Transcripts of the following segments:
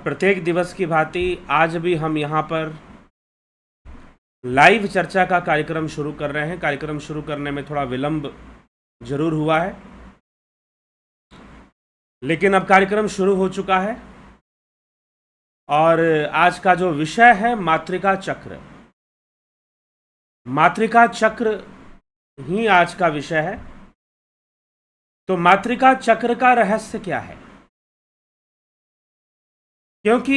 प्रत्येक दिवस की भांति आज भी हम यहाँ पर लाइव चर्चा का कार्यक्रम शुरू कर रहे हैं। कार्यक्रम शुरू करने में थोड़ा विलंब जरूर हुआ है, लेकिन अब कार्यक्रम शुरू हो चुका है और आज का जो विषय है मातृका चक्र। मातृका चक्र ही आज का विषय है। तो मातृका चक्र का रहस्य क्या है? क्योंकि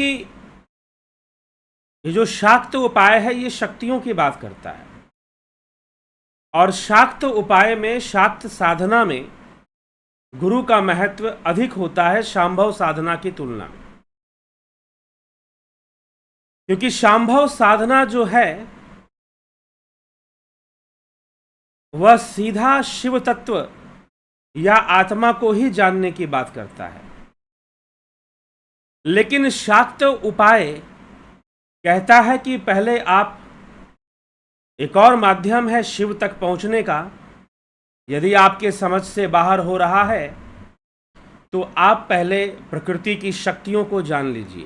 ये जो शाक्त उपाय है ये शक्तियों की बात करता है और शाक्त उपाय में, शाक्त साधना में गुरु का महत्व अधिक होता है शांभव साधना की तुलना में। क्योंकि शांभव साधना जो है वह सीधा शिव तत्व या आत्मा को ही जानने की बात करता है, लेकिन शाक्त उपाय कहता है कि पहले आप, एक और माध्यम है शिव तक पहुंचने का। यदि आपके समझ से बाहर हो रहा है तो आप पहले प्रकृति की शक्तियों को जान लीजिए।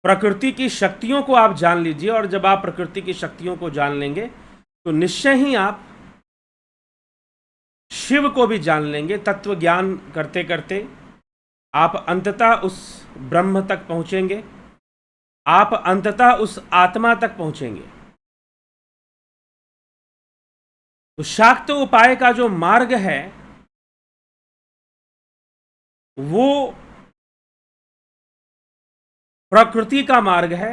प्रकृति की शक्तियों को आप जान लीजिए और जब आप प्रकृति की शक्तियों को जान लेंगे तो निश्चय ही आप शिव को भी जान लेंगे। तत्व ज्ञान करते करते आप अंततः उस ब्रह्म तक पहुंचेंगे, आप अंततः उस आत्मा तक पहुंचेंगे। तो शाक्त उपाय का जो मार्ग है वो प्रकृति का मार्ग है,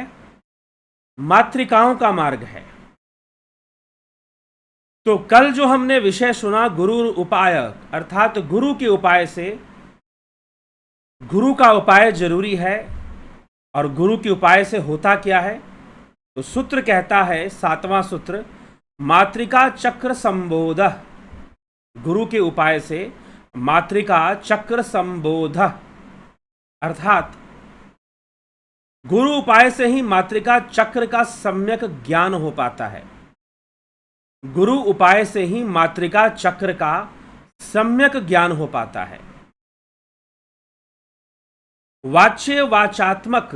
मातृकाओं का मार्ग है। तो कल जो हमने विषय सुना गुरु उपाय, अर्थात गुरु के उपाय से, गुरु का उपाय जरूरी है। और गुरु के उपाय से होता क्या है? तो सूत्र कहता है, 7वां सूत्र, मातृका चक्र संबोध। गुरु के उपाय से मातृका चक्र संबोध, अर्थात गुरु उपाय से ही मातृका चक्र का सम्यक ज्ञान हो पाता है। गुरु उपाय से ही मातृका चक्र का सम्यक ज्ञान हो पाता है। वाच्य वाचात्मक,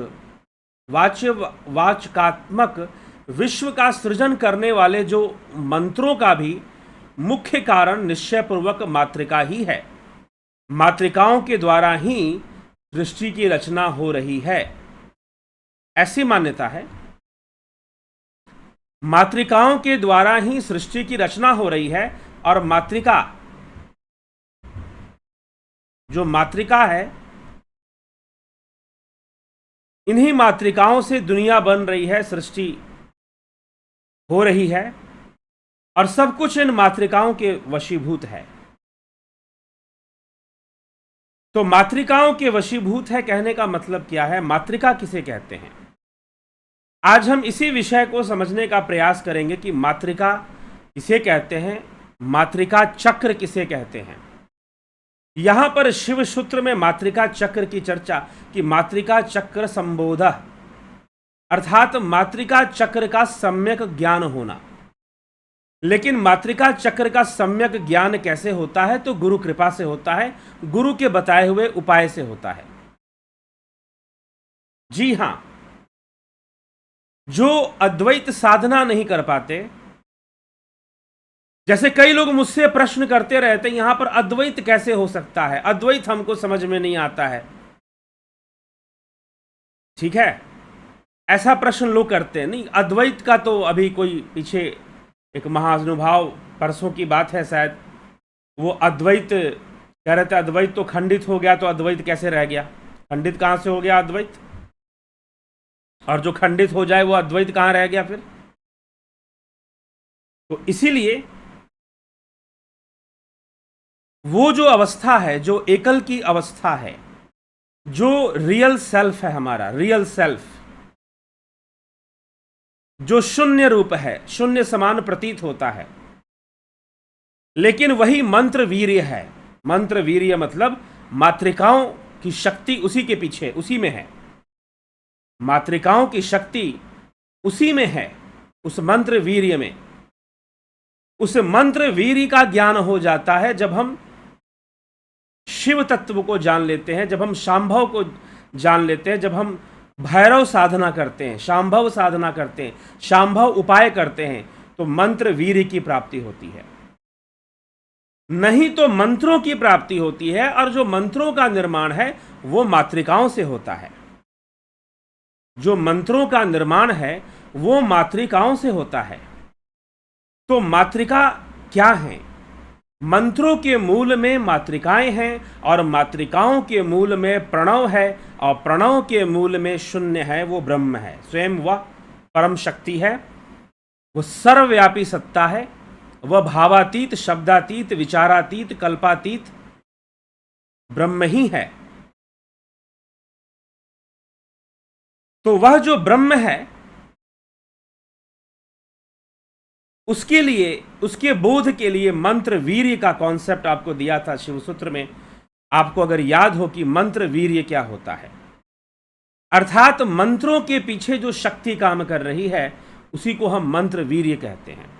वाच्य वाचकात्मक विश्व का सृजन करने वाले जो मंत्रों का भी मुख्य कारण निश्चयपूर्वक मातृका ही है। मातृकाओं के द्वारा ही सृष्टि की रचना हो रही है, ऐसी मान्यता है। मातृकाओं के द्वारा ही सृष्टि की रचना हो रही है और मातृका, जो मातृका है, इन्हीं मातृकाओं से दुनिया बन रही है, सृष्टि हो रही है और सब कुछ इन मातृकाओं के वशीभूत है। तो मातृकाओं के वशीभूत है कहने का मतलब क्या है? मातृका किसे कहते हैं? आज हम इसी विषय को समझने का प्रयास करेंगे कि मातृका किसे कहते हैं, मातृका चक्र किसे कहते हैं। यहां पर शिव सूत्र में मातृका चक्र की चर्चा, कि मातृका चक्र संबोध, अर्थात मातृका चक्र का सम्यक ज्ञान होना। लेकिन मातृका चक्र का सम्यक ज्ञान कैसे होता है? तो गुरु कृपा से होता है, गुरु के बताए हुए उपाय से होता है। जी हां, जो अद्वैत साधना नहीं कर पाते, जैसे कई लोग मुझसे प्रश्न करते रहते हैं, यहां पर अद्वैत कैसे हो सकता है, अद्वैत हमको समझ में नहीं आता है। ठीक है, ऐसा प्रश्न लोग करते हैं। नहीं, अद्वैत का तो अभी कोई पीछे एक महानुभाव, परसों की बात है शायद, वो अद्वैत कह रहे थे अद्वैत तो खंडित हो गया, तो अद्वैत कैसे रह गया? खंडित कहां से हो गया अद्वैत? और जो खंडित हो जाए वो अद्वैत कहां रह गया फिर? तो इसीलिए वो जो अवस्था है, जो एकल की अवस्था है, जो रियल सेल्फ है, हमारा रियल सेल्फ, जो शून्य रूप है, शून्य समान प्रतीत होता है, लेकिन वही मंत्र वीर्य है। मंत्र वीर्य मतलब मातृकाओं की शक्ति उसी के पीछे, उसी में है। मातृकाओं की शक्ति उसी में है, उस मंत्र वीर्य में। उस मंत्र वीर्य का ज्ञान हो जाता है जब हम शिव तत्व को जान लेते हैं, जब हम शांभव को जान लेते हैं, जब हम भैरव साधना करते हैं, शांभव साधना करते हैं, शांभव उपाय करते हैं, तो मंत्र वीर्य की प्राप्ति होती है। नहीं तो मंत्रों की प्राप्ति होती है, और जो मंत्रों का निर्माण है वो मातृकाओं से होता है। जो मंत्रों का निर्माण है वो मातृकाओं से होता है। तो मातृका क्या है? मंत्रों के मूल में मातृकाएं हैं, और मातृकाओं के मूल में प्रणव है, और प्रणव के मूल में शून्य है, वो ब्रह्म है। स्वयं वह परम शक्ति है, वो सर्वव्यापी सत्ता है, वह भावातीत, शब्दातीत, विचारातीत, कल्पातीत ब्रह्म ही है। तो वह जो ब्रह्म है, उसके लिए, उसके बोध के लिए मंत्र वीर्य का कॉन्सेप्ट आपको दिया था शिव सूत्र में। आपको अगर याद हो कि मंत्र वीर्य क्या होता है, अर्थात मंत्रों के पीछे जो शक्ति काम कर रही है उसी को हम मंत्र वीर्य कहते हैं।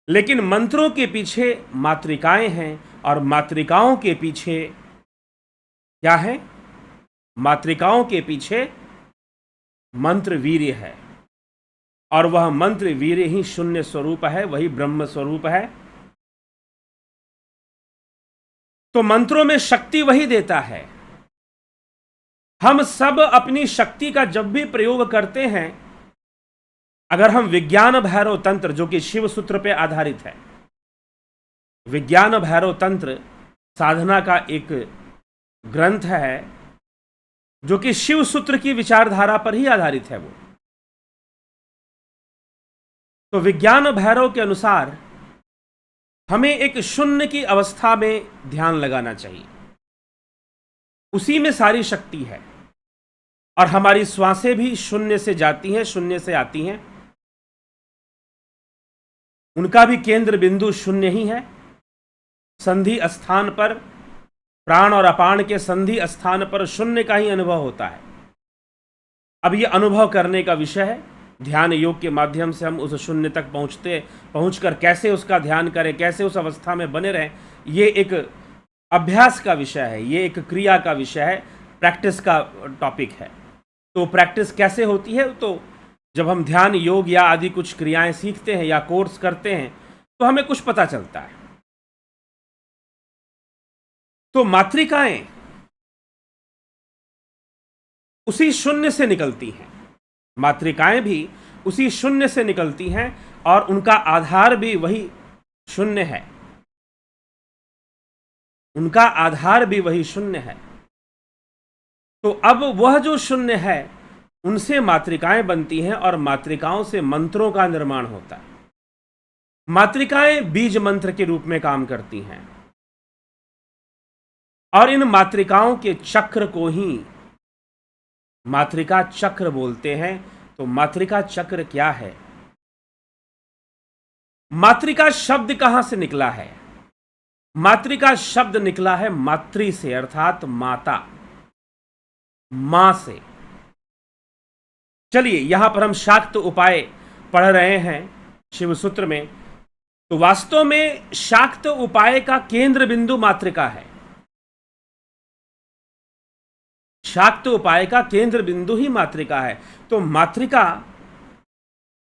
लेकिन मंत्रों के पीछे मातृकाएं हैं, और मातृकाओं के पीछे क्या है? मातृकाओं के पीछे मंत्र वीर्य है, और वह मंत्र वीर्य ही शून्य स्वरूप है, वही ब्रह्म स्वरूप है। तो मंत्रों में शक्ति वही देता है। हम सब अपनी शक्ति का जब भी प्रयोग करते हैं, अगर हम विज्ञान भैरव तंत्र, जो कि शिव सूत्र पे आधारित है, विज्ञान भैरव तंत्र साधना का एक ग्रंथ है जो कि शिव सूत्र की विचारधारा पर ही आधारित है। वो तो विज्ञान भैरव के अनुसार हमें एक शून्य की अवस्था में ध्यान लगाना चाहिए, उसी में सारी शक्ति है, और हमारी श्वासें भी शून्य से जाती हैं, शून्य से आती हैं, उनका भी केंद्र बिंदु शून्य ही है। संधि स्थान पर, प्राण और अपान के संधि स्थान पर शून्य का ही अनुभव होता है। अब यह अनुभव करने का विषय है। ध्यान योग के माध्यम से हम उस शून्य तक पहुंचकर कैसे उसका ध्यान करें, कैसे उस अवस्था में बने रहें, ये एक अभ्यास का विषय है, ये एक क्रिया का विषय है, प्रैक्टिस का टॉपिक है। तो प्रैक्टिस कैसे होती है? तो जब हम ध्यान योग या आदि कुछ क्रियाएं सीखते हैं या कोर्स करते हैं तो हमें कुछ पता चलता है। तो मातृकाएं उसी शून्य से निकलती हैं, मातृकाएं भी उसी शून्य से निकलती हैं, और उनका आधार भी वही शून्य है, उनका आधार भी वही शून्य है। तो अब वह जो शून्य है उनसे मातृकाएं बनती हैं, और मातृकाओं से मंत्रों का निर्माण होता है। मातृकाएं बीज मंत्र के रूप में काम करती हैं, और इन मातृकाओं के चक्र को ही मातृका चक्र बोलते हैं। तो मातृका चक्र क्या है? मातृका शब्द कहां से निकला है? मातृका शब्द निकला है मातृ से, अर्थात माता, मां से। चलिए, यहां पर हम शाक्त उपाय पढ़ रहे हैं शिव सूत्र में, तो वास्तव में शाक्त उपाय का केंद्र बिंदु मातृका है। शाक्त उपाय का केंद्र बिंदु ही मातृका है। तो मातृका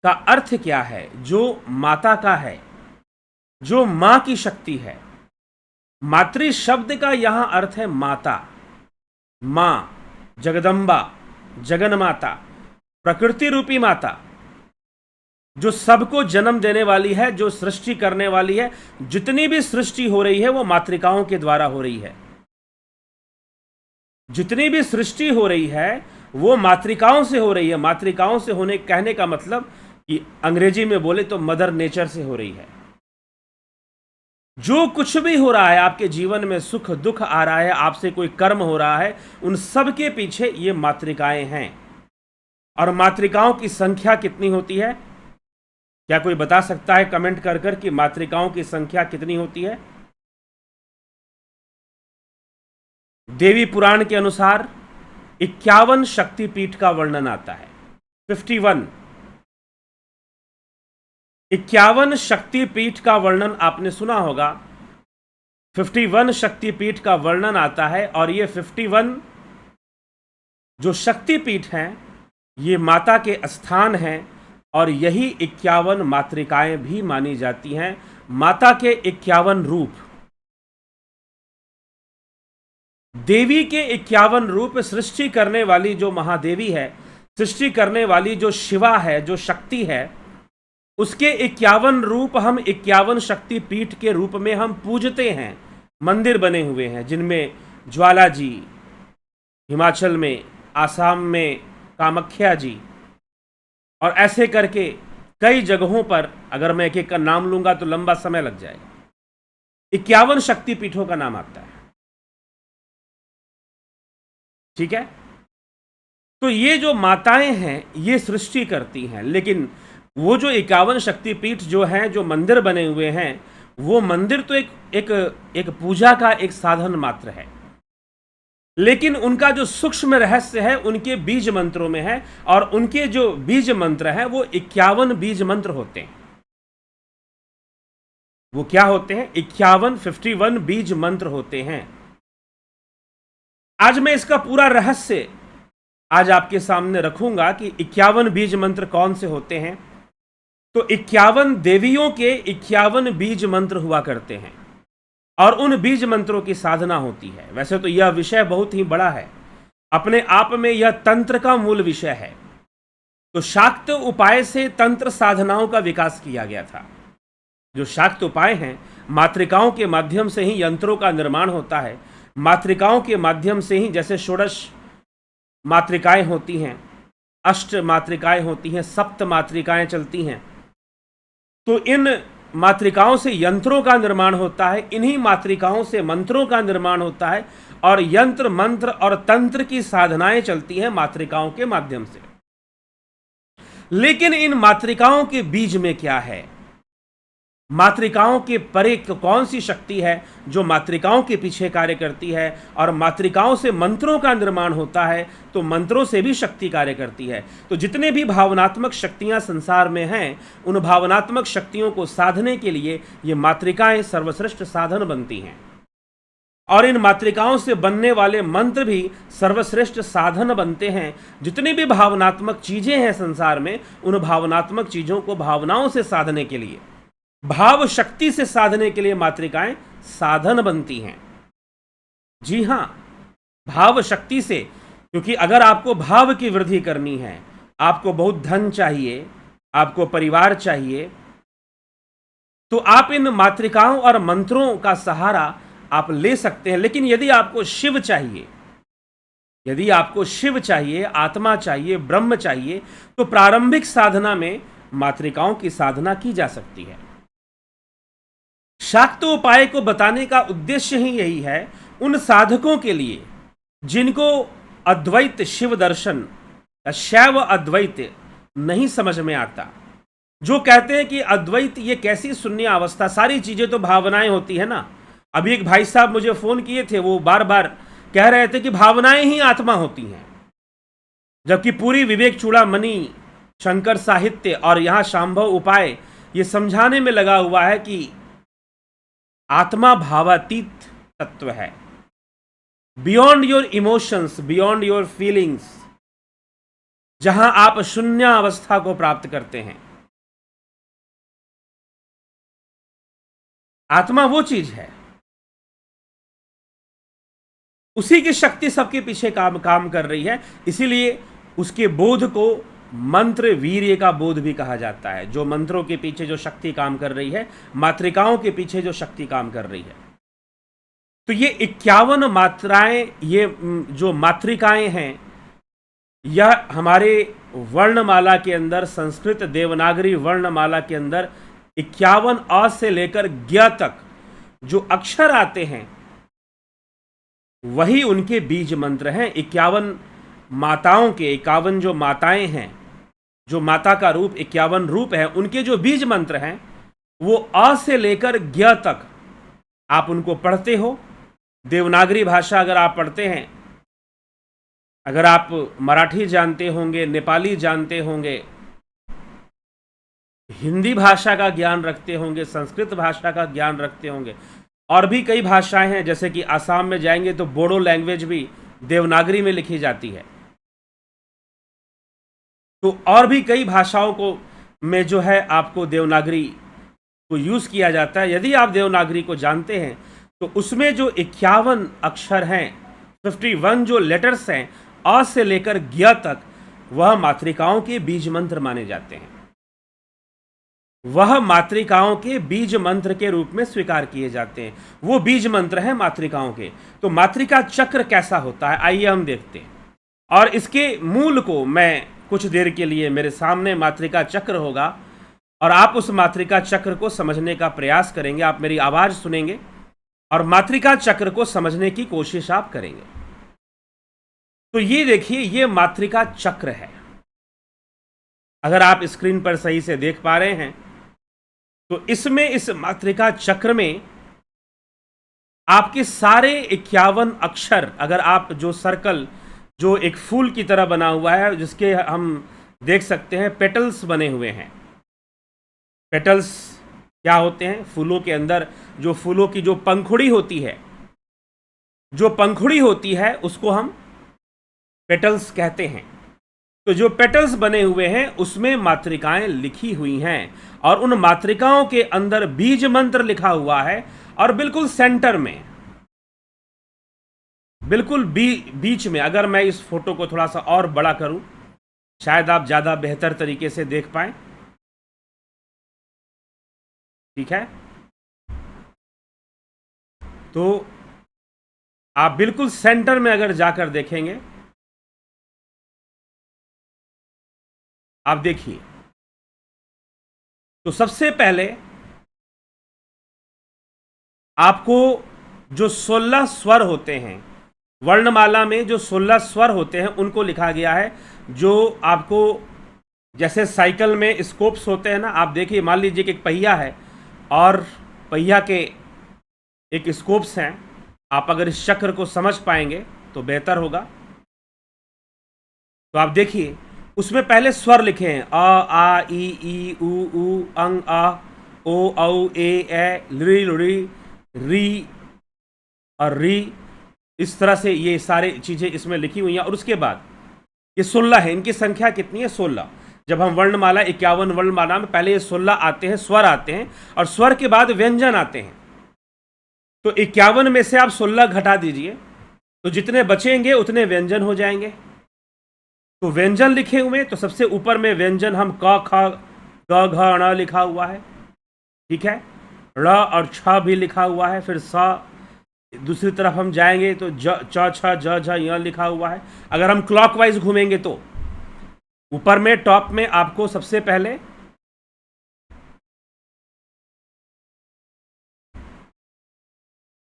का अर्थ क्या है? जो माता का है, जो मां की शक्ति है। मातृ शब्द का यहां अर्थ है माता, मां, जगदम्बा, जगन माता, प्रकृति रूपी माता, जो सबको जन्म देने वाली है, जो सृष्टि करने वाली है। जितनी भी सृष्टि हो रही है वो मातृकाओं के द्वारा हो रही है। जितनी भी सृष्टि हो रही है वो मातृकाओं से हो रही है। मातृकाओं से होने कहने का मतलब कि अंग्रेजी में बोले तो मदर नेचर से हो रही है। जो कुछ भी हो रहा है आपके जीवन में, सुख दुख आ रहा है, आपसे कोई कर्म हो रहा है, उन सब के पीछे ये मातृकाएं हैं। और मातृकाओं की संख्या कितनी होती है? क्या कोई बता सकता है कमेंट कर कर कि मातृकाओं की संख्या कितनी होती है? देवी पुराण के अनुसार 51 शक्तिपीठ का वर्णन आता है। 51 51 शक्तिपीठ का वर्णन आपने सुना होगा। 51 शक्तिपीठ का वर्णन आता है और ये 51 जो शक्तिपीठ हैं ये माता के स्थान हैं और यही 51 मातृकाएं भी मानी जाती हैं। माता के 51 रूप, देवी के 51 रूप, सृष्टि करने वाली जो महादेवी है, सृष्टि करने वाली जो शिवा है, जो शक्ति है, उसके 51 रूप हम 51 शक्तिपीठ के रूप में हम पूजते हैं। मंदिर बने हुए हैं जिनमें ज्वाला जी हिमाचल में, आसाम में कामाख्या जी, और ऐसे करके कई जगहों पर, अगर मैं एक एक का नाम लूंगा तो लंबा समय लग जाएगा। 51 शक्तिपीठों का नाम आता है, ठीक है। तो ये जो माताएं हैं ये सृष्टि करती हैं, लेकिन वो जो 51 शक्तिपीठ जो हैं, जो मंदिर बने हुए हैं, वो मंदिर तो एक पूजा का एक साधन मात्र है, लेकिन उनका जो सूक्ष्म रहस्य है उनके बीज मंत्रों में है, और उनके जो बीज मंत्र हैं वो 51 बीज मंत्र होते हैं। वो क्या होते हैं? 51 बीज मंत्र होते हैं। आज मैं इसका पूरा रहस्य आज आपके सामने रखूंगा कि 51 बीज मंत्र कौन से होते हैं। तो 51 देवियों के 51 बीज मंत्र हुआ करते हैं और उन बीज मंत्रों की साधना होती है। वैसे तो यह विषय बहुत ही बड़ा है, अपने आप में यह तंत्र का मूल विषय है। तो शाक्त उपाय से तंत्र साधनाओं का विकास किया गया था। जो शाक्त उपाय हैं, मातृकाओं के माध्यम से ही यंत्रों का निर्माण होता है। मातृकाओं के माध्यम से ही, जैसे षोडश मातृकाएं होती हैं, अष्ट मातृकाएं होती हैं, सप्त मातृकाएं चलती हैं, तो इन मातृकाओं से यंत्रों का निर्माण होता है, इन्हीं मातृकाओं से मंत्रों का निर्माण होता है, और यंत्र मंत्र और तंत्र की साधनाएं चलती हैं मातृकाओं के माध्यम से। लेकिन इन मातृकाओं के बीज में क्या है? मातृकाओं के परे कौन सी शक्ति है जो मातृकाओं के पीछे कार्य करती है? और मातृकाओं से मंत्रों का निर्माण होता है, तो मंत्रों से भी शक्ति कार्य करती है। तो जितने भी भावनात्मक शक्तियां संसार में हैं, उन भावनात्मक शक्तियों को साधने के लिए ये मातृकाएं सर्वश्रेष्ठ साधन बनती हैं, और इन मातृकाओं से बनने वाले मंत्र भी सर्वश्रेष्ठ साधन बनते हैं। जितनी भी भावनात्मक चीजें हैं संसार में, उन भावनात्मक चीजों को भावनाओं से साधने के लिए, भाव शक्ति से साधने के लिए मातृकाएं साधन बनती हैं। जी हां, भाव शक्ति से, क्योंकि अगर आपको भाव की वृद्धि करनी है, आपको बहुत धन चाहिए, आपको परिवार चाहिए, तो आप इन मातृकाओं और मंत्रों का सहारा आप ले सकते हैं। लेकिन यदि आपको शिव चाहिए, यदि आपको शिव चाहिए, आत्मा चाहिए, ब्रह्म चाहिए, तो प्रारंभिक साधना में मातृकाओं की साधना की जा सकती है। शाक्त उपाय को बताने का उद्देश्य ही यही है, उन साधकों के लिए जिनको अद्वैत शिव दर्शन, शैव अद्वैत नहीं समझ में आता, जो कहते हैं कि अद्वैत ये कैसी शून्य अवस्था, सारी चीजें तो भावनाएं होती है ना। अभी एक भाई साहब मुझे फोन किए थे, वो बार बार कह रहे थे कि भावनाएं ही आत्मा होती हैं, जबकि पूरी विवेक चूड़ामणि, शंकर साहित्य और यहां शांभव उपाय ये समझाने में लगा हुआ है कि आत्मा भावातीत तत्व है, beyond your emotions, beyond your feelings, जहां आप शून्य अवस्था को प्राप्त करते हैं। आत्मा वो चीज है, उसी की शक्ति सबके पीछे काम कर रही है। इसीलिए उसके बोध को मंत्र वीर्य का बोध भी कहा जाता है। जो मंत्रों के पीछे जो शक्ति काम कर रही है, मातृकाओं के पीछे जो शक्ति काम कर रही है। तो ये 51 मात्राएं, ये जो मातृकाएं हैं, यह हमारे वर्णमाला के अंदर, संस्कृत देवनागरी वर्णमाला के अंदर 51 अ से लेकर ज्ञ तक जो अक्षर आते हैं वही उनके बीज मंत्र हैं। 51 माताओं के, 51 जो माताएं हैं, जो माता का रूप 51 रूप है, उनके जो बीज मंत्र हैं वो अ से लेकर ज्ञ तक आप उनको पढ़ते हो। देवनागरी भाषा अगर आप पढ़ते हैं, अगर आप मराठी जानते होंगे, नेपाली जानते होंगे, हिंदी भाषा का ज्ञान रखते होंगे, संस्कृत भाषा का ज्ञान रखते होंगे, और भी कई भाषाएं हैं, जैसे कि आसाम में जाएंगे तो बोडो लैंग्वेज भी देवनागरी में लिखी जाती है। तो और भी कई भाषाओं को में जो है आपको देवनागरी को यूज किया जाता है। यदि आप देवनागरी को जानते हैं तो उसमें जो 51 अक्षर हैं, 51 जो लेटर्स हैं अ से लेकर ज्ञ तक, वह मातृकाओं के बीज मंत्र माने जाते हैं। वह मातृकाओं के बीज मंत्र के रूप में स्वीकार किए जाते हैं। वो बीज मंत्र हैं मातृकाओं के। तो मातृका चक्र कैसा होता है, आइए हम देखते हैं। और इसके मूल को मैं कुछ देर के लिए, मेरे सामने मातृका चक्र होगा और आप उस मातृका चक्र को समझने का प्रयास करेंगे। आप मेरी आवाज सुनेंगे और मातृका चक्र को समझने की कोशिश आप करेंगे। तो ये देखिए, ये मातृका चक्र है। अगर आप स्क्रीन पर सही से देख पा रहे हैं तो इसमें, इस मातृका चक्र में आपके सारे 51 अक्षर, अगर आप जो सर्कल, जो एक फूल की तरह बना हुआ है, जिसके हम देख सकते हैं पेटल्स बने हुए हैं। पेटल्स क्या होते हैं? फूलों के अंदर जो फूलों की जो पंखुड़ी होती है, जो पंखुड़ी होती है उसको हम पेटल्स कहते हैं। तो जो पेटल्स बने हुए हैं उसमें मातृकाएं लिखी हुई हैं और उन मातृकाओं के अंदर बीज मंत्र लिखा हुआ है। और बिल्कुल सेंटर में, बिल्कुल बीच में, अगर मैं इस फोटो को थोड़ा सा और बड़ा करूं, शायद आप ज्यादा बेहतर तरीके से देख पाएं। ठीक है, तो आप बिल्कुल सेंटर में अगर जाकर देखेंगे, आप देखिए, तो सबसे पहले आपको जो 16 स्वर होते हैं, वर्णमाला में जो 16 स्वर होते हैं उनको लिखा गया है। जो आपको, जैसे साइकिल में स्कोप्स होते हैं ना, आप देखिए, मान लीजिए कि एक पहिया है और पहिया के एक स्कोप्स हैं। आप अगर इस चक्र को समझ पाएंगे तो बेहतर होगा। तो आप देखिए, उसमें पहले स्वर लिखे हैं, अ, आ, ई, उ, अंग, आ, ओ, औ, ए, ली, री और री। इस तरह से ये सारी चीजें इसमें लिखी हुई हैं। और उसके बाद ये 16 है, इनकी संख्या कितनी है? 16। जब हम वर्णमाला 51 वर्णमाला में पहले ये 16 आते हैं, स्वर आते हैं, और स्वर के बाद व्यंजन आते हैं। तो 51 में से आप 16 घटा दीजिए, तो जितने बचेंगे उतने व्यंजन हो जाएंगे। तो व्यंजन लिखे हुए, तो सबसे ऊपर में व्यंजन हम क, ख, ग, घ, ण लिखा हुआ है। ठीक है, र और छ भी लिखा हुआ है। फिर स, दूसरी तरफ हम जाएंगे तो ज, च, छ, ज, झ, य लिखा हुआ है। अगर हम क्लॉकवाइज घूमेंगे तो ऊपर में, टॉप में आपको सबसे पहले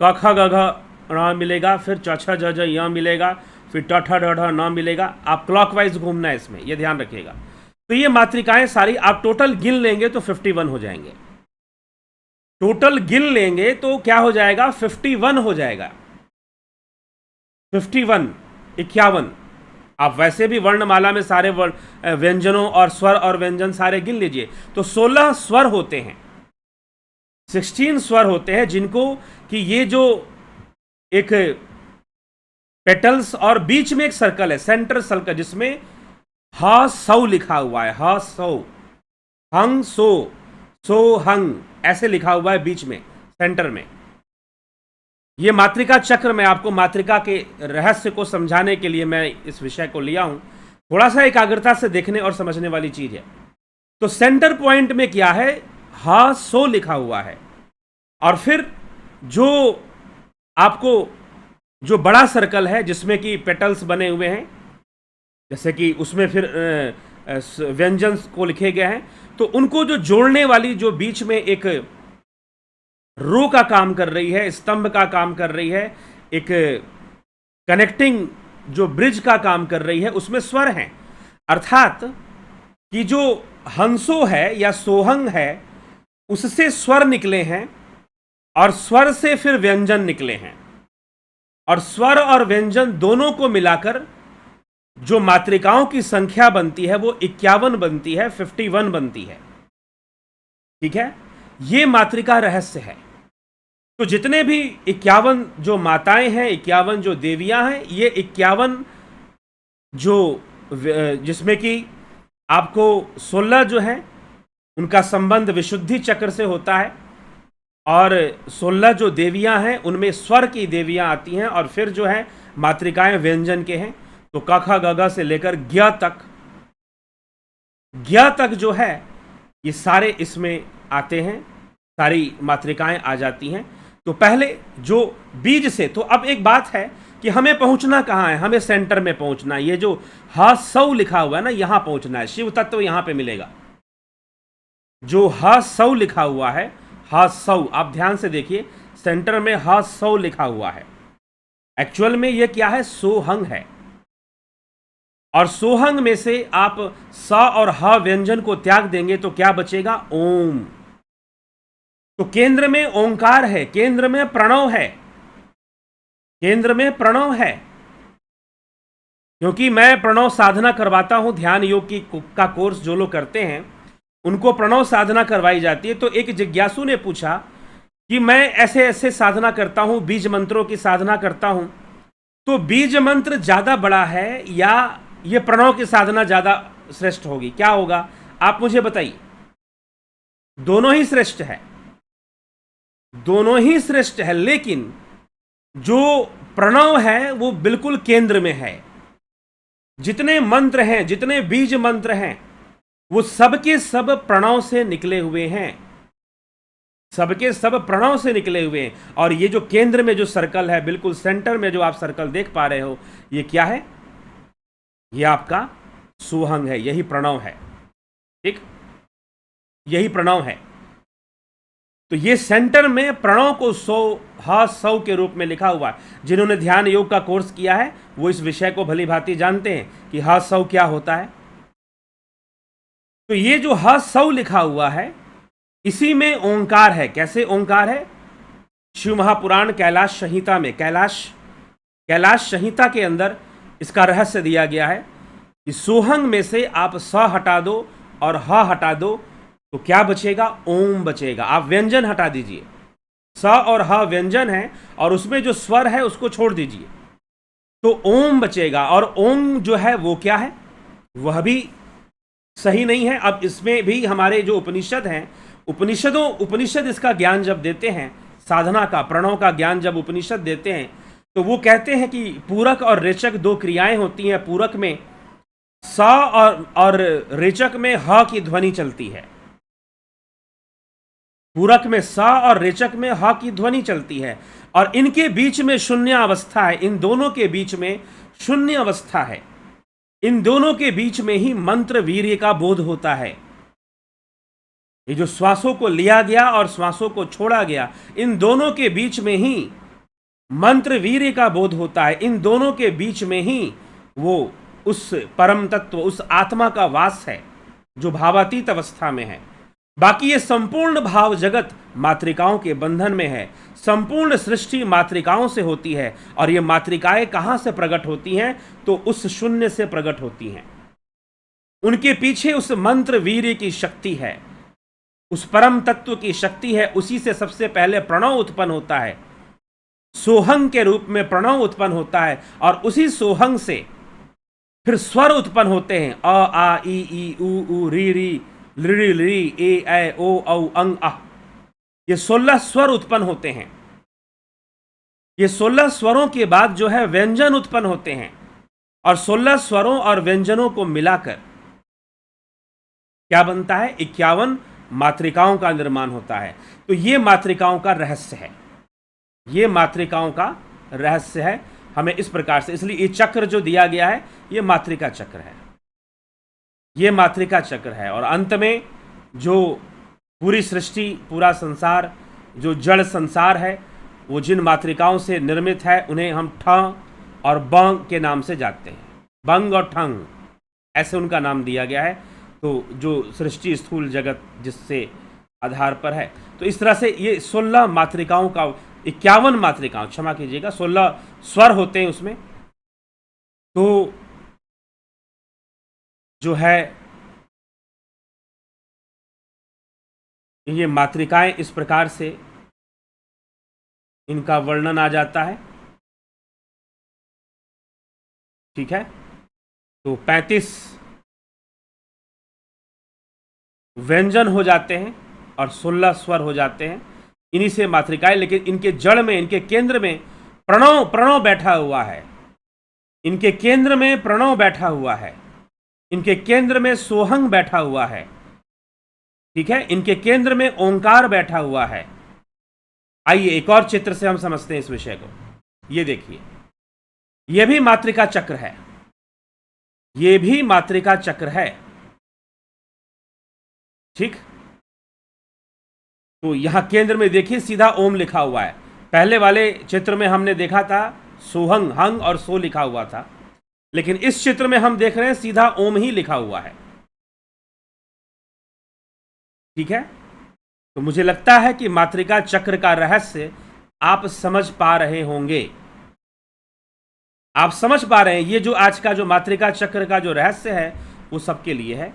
क, ख, ग, घ, ण मिलेगा, फिर च, छ, ज, झ, य मिलेगा, फिर ट, ठ, ड, ढ, न मिलेगा। आप क्लॉकवाइज घूमना है इसमें, यह ध्यान रखिएगा। तो ये मातृकाएं सारी आप टोटल गिन लेंगे तो 51 हो जाएंगे। टोटल गिन लेंगे तो क्या हो जाएगा? 51 हो जाएगा। 51, 51। आप वैसे भी वर्णमाला में सारे व्यंजनों और स्वर और व्यंजन सारे गिन लीजिए, तो 16 स्वर होते हैं, 16 स्वर होते हैं, जिनको कि ये जो एक पेटल्स और बीच में एक सर्कल है, सेंटर सर्कल, जिसमें ह सौ लिखा हुआ है, ह सौ, हंग सो हंग, ऐसे लिखा हुआ है बीच में, सेंटर में। ये मातृका चक्र में आपको मातृका के रहस्य को समझाने के लिए मैं इस विषय को लिया हूं। थोड़ा सा एकाग्रता से देखने और समझने वाली चीज है। तो सेंटर पॉइंट में क्या है? हा सो लिखा हुआ है। और फिर जो आपको जो बड़ा सर्कल है जिसमें कि पेटल्स बने हुए हैं, जैसे कि उसमें फिर व्यंजन को लिखे गए हैं, तो उनको जो जोड़ने वाली, जो बीच में एक रो का काम कर रही है, स्तंभ का काम कर रही है, एक कनेक्टिंग जो ब्रिज का काम कर रही है, उसमें स्वर हैं। अर्थात कि जो हंसो है या सोहंग है, उससे स्वर निकले हैं और स्वर से फिर व्यंजन निकले हैं, और स्वर और व्यंजन दोनों को मिलाकर जो मातृकाओं की संख्या बनती है वो 51 बनती है, 51 बनती है। ठीक है, ये मातृका रहस्य है। तो जितने भी 51 जो माताएं हैं, 51 जो देवियां हैं, ये 51 जो जिसमें कि आपको 16 जो है उनका संबंध विशुद्धि चक्र से होता है, और 16 जो देवियां हैं उनमें स्वर की देवियां आती हैं, और फिर जो है मातृकाएं व्यंजन के हैं। तो क ख ग घ से लेकर ज्ञ तक जो है ये सारे इसमें आते हैं, सारी मातृकाएं आ जाती हैं। तो पहले जो बीज से, तो अब एक बात है कि हमें पहुंचना कहाँ है, हमें सेंटर में पहुंचना है। ये जो ह सौ लिखा हुआ है ना, यहां पहुंचना है, शिव तत्व यहां पे मिलेगा। जो ह सौ लिखा हुआ है, ह सौ, आप ध्यान से देखिए, सेंटर में ह सौ लिखा हुआ है। एक्चुअल में ये क्या है, सोहंग है, और सोहंग में से आप स और ह व्यंजन को त्याग देंगे तो क्या बचेगा, ओम। तो केंद्र में ओंकार है, केंद्र में प्रणव है, केंद्र में प्रणव है। क्योंकि मैं प्रणव साधना करवाता हूं, ध्यान योग का कोर्स जो लोग करते हैं उनको प्रणव साधना करवाई जाती है। तो एक जिज्ञासु ने पूछा कि मैं ऐसे ऐसे साधना करता हूं, बीज मंत्रों की साधना करता हूं, तो बीज मंत्र ज्यादा बड़ा है या ये प्रणव की साधना ज्यादा श्रेष्ठ होगी, क्या होगा आप मुझे बताइए। दोनों ही श्रेष्ठ है, दोनों ही श्रेष्ठ है, लेकिन जो प्रणव है वो बिल्कुल केंद्र में है। जितने मंत्र हैं, जितने बीज मंत्र हैं, वो सबके सब प्रणव से निकले हुए हैं, सबके सब प्रणव से निकले हुए हैं। और ये जो केंद्र में जो सर्कल है, बिल्कुल सेंटर में जो आप सर्कल देख पा रहे हो, ये क्या है, ये आपका सोहंग है, यही प्रणव है, ठीक, यही प्रणव है। तो ये सेंटर में प्रणव को सौ के रूप में लिखा हुआ है। जिन्होंने ध्यान योग का कोर्स किया है वो इस विषय को भली भांति जानते हैं कि सौ क्या होता है। तो ये जो सौ लिखा हुआ है, इसी में ओंकार है। कैसे ओंकार है, शिव महापुराण कैलाश संहिता में, कैलाश संहिता के अंदर इसका रहस्य दिया गया है कि सोहंग में से आप स हटा दो और ह हटा दो तो क्या बचेगा, ओम बचेगा। आप व्यंजन हटा दीजिए, स और ह व्यंजन है और उसमें जो स्वर है उसको छोड़ दीजिए तो ओम बचेगा। और ओम जो है वो क्या है, वह भी सही नहीं है। अब इसमें भी हमारे जो उपनिषद हैं, उपनिषद इसका ज्ञान जब देते हैं, साधना का, प्रणव का ज्ञान जब उपनिषद देते हैं, तो वो कहते हैं कि पूरक और रेचक दो क्रियाएं होती हैं। पूरक में स और रेचक में ह की ध्वनि चलती है। पूरक में स और रेचक में ह की ध्वनि चलती है, और इनके बीच में शून्य अवस्था है। इन दोनों के बीच में शून्य अवस्था है। इन दोनों के बीच में ही मंत्र वीर्य का बोध होता है। ये जो श्वासों को लिया गया और श्वासों को छोड़ा गया, इन दोनों के बीच में ही मंत्र वीर्य का बोध होता है। इन दोनों के बीच में ही वो उस परम तत्व, उस आत्मा का वास है जो भावातीत अवस्था में है। बाकी ये संपूर्ण भाव जगत मातृकाओं के बंधन में है। संपूर्ण सृष्टि मातृकाओं से होती है, और ये मातृकाएं कहां से प्रकट होती हैं, तो उस शून्य से प्रकट होती हैं। उनके पीछे उस मंत्र वीर्य की शक्ति है, उस परम तत्व की शक्ति है। उसी से सबसे पहले प्रणव उत्पन्न होता है, सोहंग के रूप में प्रणव उत्पन्न होता है, और उसी सोहंग से फिर स्वर उत्पन्न होते हैं, अ आ ई उ री री लृ लृ ए ऐ ओ औ अंग अह। ये 16 स्वर उत्पन्न होते हैं। ये 16 स्वरों के बाद जो है व्यंजन उत्पन्न होते हैं, और 16 स्वरों और व्यंजनों को मिलाकर क्या बनता है, 51 मातृकाओं का निर्माण होता है। तो ये मातृकाओं का रहस्य है, ये मातृकाओं का रहस्य है हमें इस प्रकार से। इसलिए ये चक्र जो दिया गया है ये मातृका चक्र है, ये मातृका चक्र है। और अंत में जो पूरी सृष्टि, पूरा संसार, जो जड़ संसार है, वो जिन मातृकाओं से निर्मित है उन्हें हम ठ और बंग के नाम से जानते हैं। बंग और ठंग ऐसे उनका नाम दिया गया है। तो जो सृष्टि स्थूल जगत जिससे आधार पर है, तो इस तरह से ये 16 मातृकाओं का, 51 मातृकाओं, क्षमा कीजिएगा, 16 स्वर होते हैं उसमें। तो जो है ये मातृकाएं इस प्रकार से इनका वर्णन आ जाता है। ठीक है, तो 35 व्यंजन हो जाते हैं और 16 स्वर हो जाते हैं, इन्हीं से मातृकाएं। लेकिन इनके जड़ में, इनके केंद्र में प्रणव प्रणव बैठा हुआ है। इनके केंद्र में प्रणव बैठा हुआ है, इनके केंद्र में सोहंग बैठा हुआ है। ठीक है, इनके केंद्र में ओंकार बैठा हुआ है। आइए एक और चित्र से हम समझते हैं इस विषय को। ये देखिए, यह भी मातृका चक्र है, यह भी मातृका चक्र है। ठीक, तो यहां केंद्र में देखिए सीधा ओम लिखा हुआ है। पहले वाले चित्र में हमने देखा था सोहंग, हंग और सो लिखा हुआ था, लेकिन इस चित्र में हम देख रहे हैं सीधा ओम ही लिखा हुआ है। ठीक है, तो मुझे लगता है कि मातृका चक्र का रहस्य आप समझ पा रहे होंगे। आप समझ पा रहे हैं, ये जो आज का जो मातृका चक्र का जो रहस्य है वो सबके लिए है।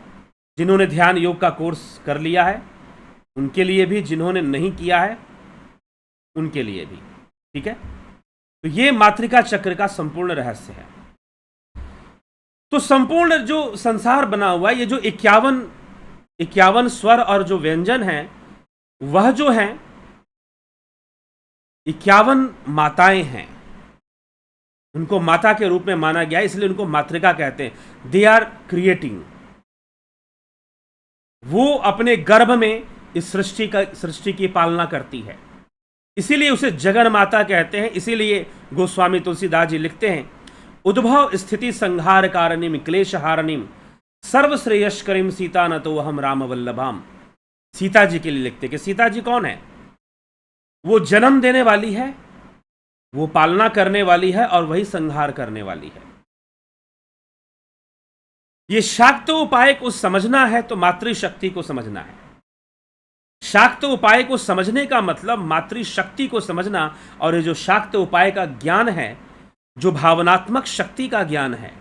जिन्होंने ध्यान योग का कोर्स कर लिया है उनके लिए भी, जिन्होंने नहीं किया है उनके लिए भी। ठीक है, तो ये मातृका चक्र का संपूर्ण रहस्य है। तो संपूर्ण जो संसार बना हुआ है, ये जो 51 स्वर और जो व्यंजन है, वह जो है 51 माताएं हैं। उनको माता के रूप में माना गया है, इसलिए उनको मातृका कहते हैं। दे आर क्रिएटिंग, वो अपने गर्भ में इस सृष्टि की पालना करती है, इसीलिए उसे जगन माता कहते हैं। इसीलिए गोस्वामी तुलसीदास जी लिखते हैं, उद्भव स्थिति संहार कारणिम क्लेश हारणिम सर्वश्रेयस्करीम सीता न तो हम राम वल्लभाम। सीता जी के लिए लिखते कि सीता जी कौन है? वो जन्म देने वाली है, वो पालना करने वाली है और वही संहार करने वाली है। ये शाक्त उपाय को समझना है तो मातृशक्ति को समझना है। शाक्त उपाय को समझने का मतलब मातृशक्ति को समझना, और ये जो शाक्त उपाय का ज्ञान है, जो भावनात्मक शक्ति का ज्ञान है,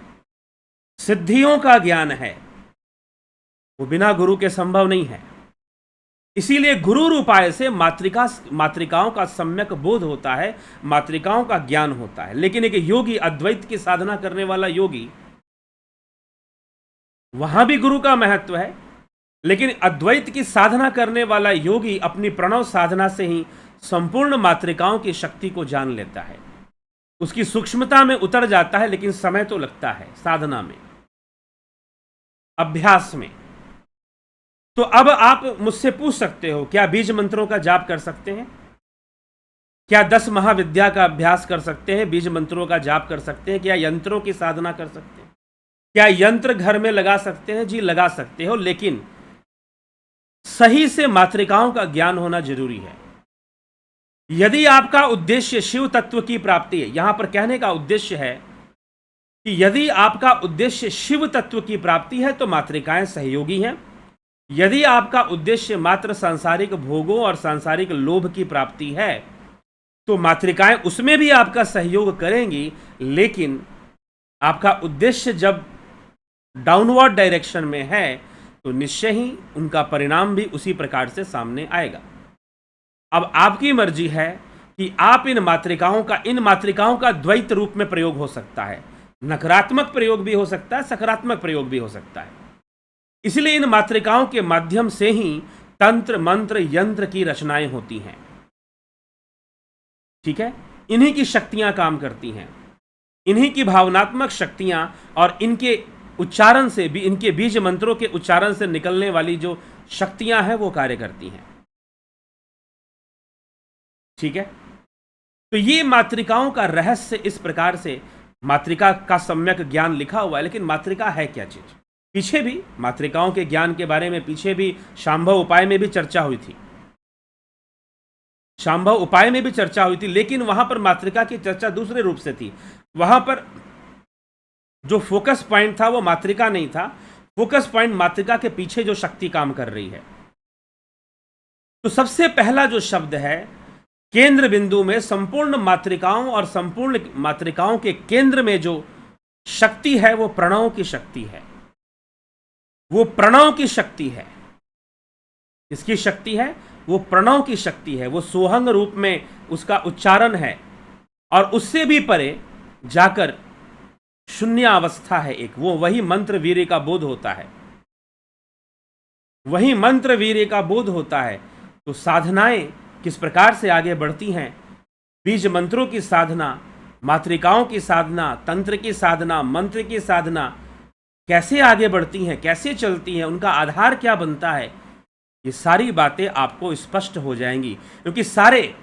सिद्धियों का ज्ञान है, वो बिना गुरु के संभव नहीं है। इसीलिए गुरु उपाय से मातृकाओं का सम्यक बोध होता है, मातृकाओं का ज्ञान होता है। लेकिन एक योगी, अद्वैत की साधना करने वाला योगी, वहां भी गुरु का महत्व है, लेकिन अद्वैत की साधना करने वाला योगी अपनी प्रणव साधना से ही संपूर्ण मातृकाओं की शक्ति को जान लेता है, उसकी सूक्ष्मता में उतर जाता है। लेकिन समय तो लगता है साधना में, अभ्यास में। तो अब आप मुझसे पूछ सकते हो, क्या बीज मंत्रों का जाप कर सकते हैं? क्या 10 महाविद्या का अभ्यास कर सकते हैं? बीज मंत्रों का जाप कर सकते हैं? क्या यंत्रों की साधना कर सकते हैं? क्या यंत्र घर में लगा सकते हैं? जी लगा सकते हो, लेकिन सही से मातृकाओं का ज्ञान होना जरूरी है। यदि आपका उद्देश्य शिव तत्व की प्राप्ति है, यहां पर कहने का उद्देश्य है कि यदि आपका उद्देश्य शिव तत्व की प्राप्ति है तो मातृकाएं सहयोगी हैं। यदि आपका उद्देश्य मात्र सांसारिक भोगों और सांसारिक लोभ की प्राप्ति है तो मातृकाएं उसमें भी आपका सहयोग करेंगी। लेकिन आपका उद्देश्य जब डाउनवर्ड डायरेक्शन में है तो निश्चय ही उनका परिणाम भी उसी प्रकार से सामने आएगा। अब आपकी मर्जी है कि आप इन मातृकाओं का द्वैत रूप में प्रयोग हो सकता है। नकारात्मक प्रयोग भी हो सकता है, सकारात्मक प्रयोग भी हो सकता है। इसलिए इन मातृकाओं के माध्यम से ही तंत्र मंत्र यंत्र की रचनाएं होती हैं। ठीक है, इन्हीं की शक्तियां काम करती हैं, इन्हीं की भावनात्मक शक्तियां, और इनके उच्चारण से भी, इनके बीज मंत्रों के उच्चारण से निकलने वाली जो शक्तियां हैं वो कार्य करती हैं। ठीक है, तो ये मातृकाओं का रहस्य इस प्रकार से, मातृका का सम्यक ज्ञान लिखा हुआ है। लेकिन मातृका है क्या चीज? पीछे भी मातृकाओं के ज्ञान के बारे में पीछे भी शांभव उपाय में भी चर्चा हुई थी, शांभव उपाय में भी चर्चा हुई थी, लेकिन वहां पर मातृका की चर्चा दूसरे रूप से थी। वहां पर जो फोकस पॉइंट था वो मातृका नहीं था, फोकस पॉइंट मातृका के पीछे जो शक्ति काम कर रही है। तो सबसे पहला जो शब्द है, केंद्र बिंदु में संपूर्ण मातृकाओं और संपूर्ण मातृकाओं के केंद्र में जो शक्ति है वो प्रणव की शक्ति है, वो प्रणव की शक्ति है। इसकी शक्ति है वो प्रणव की शक्ति है, वो सोहंग रूप में उसका उच्चारण है, और उससे भी परे जाकर शून्य अवस्था है एक, वो वही मंत्र वीर्य का बोध होता है, वही मंत्र वीर्य का बोध होता है। तो साधनाएं किस प्रकार से आगे बढ़ती हैं, बीज मंत्रों की साधना, मातृकाओं की साधना, तंत्र की साधना, मंत्र की साधना कैसे आगे बढ़ती हैं, कैसे चलती हैं, उनका आधार क्या बनता है, ये सारी बातें आपको स्पष्ट हो जाएंगी। क्योंकि सारे